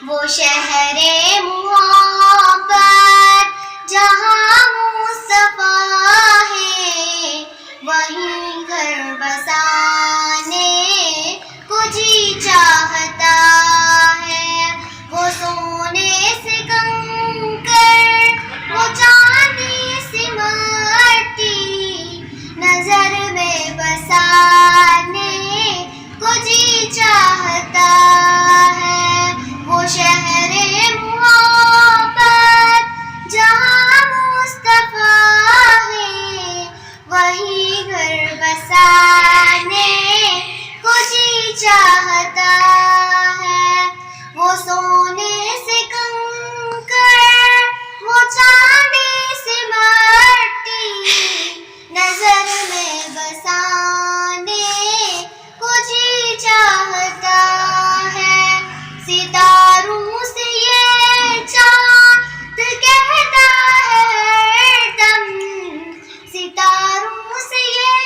وہ شہر محبت جہاں مصطفیٰ ہے، وہیں گھر بسانے کو جی چاہتا ہے۔ وہ سونے سے کنکر، وہ چاندی سی مٹی، نظر میں بسانے کو جی چاہتا ہے۔ وہ شہر محبت جہاں مصطفیٰ ہے، وہیں گھر بسانے کو جی چاہتا ہے۔ وہ سونے سے کنکر، وہ چاندی سی مٹی، نظر میں بسانے کو جی چاہتا ہے۔ ستاروں سے یہ چاند کہتا ہے ہر دم، ستاروں سے یہ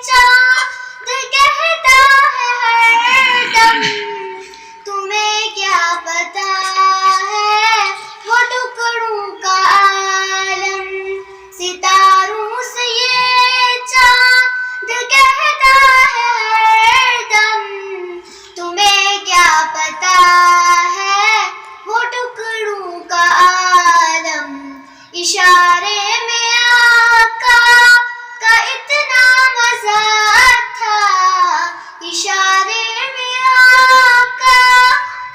چاند کہتا ہے ہر دم، تمہیں کیا پتا ہے وہ ٹکڑوں کا عالم۔ ستاروں سے یہ چاند کہتا ہے ہر دم، تمہیں کیا پتا ہے وہ ٹکڑوں کا عالم۔ اشارے میں آقا کا اتنا مزہ تھا، اشارے میں آقا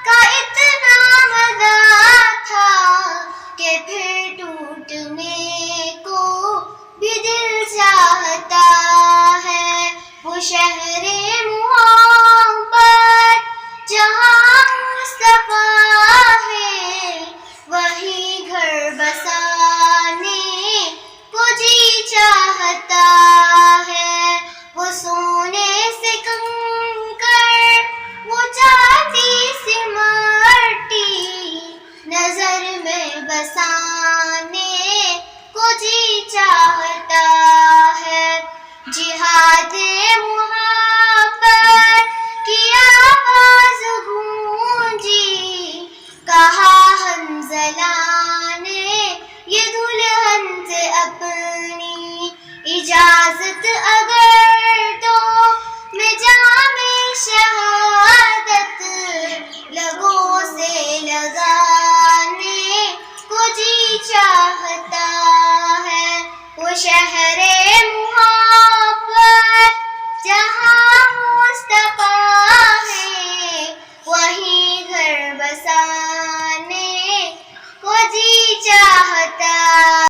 کا اتنا مزہ تھا کہ پھر ٹوٹنے کو بھی دل چاہتا ہے۔ وہ شہر محبت جہاں مصطفیٰ ہے، وہیں گھر بسانے کو جی چاہتا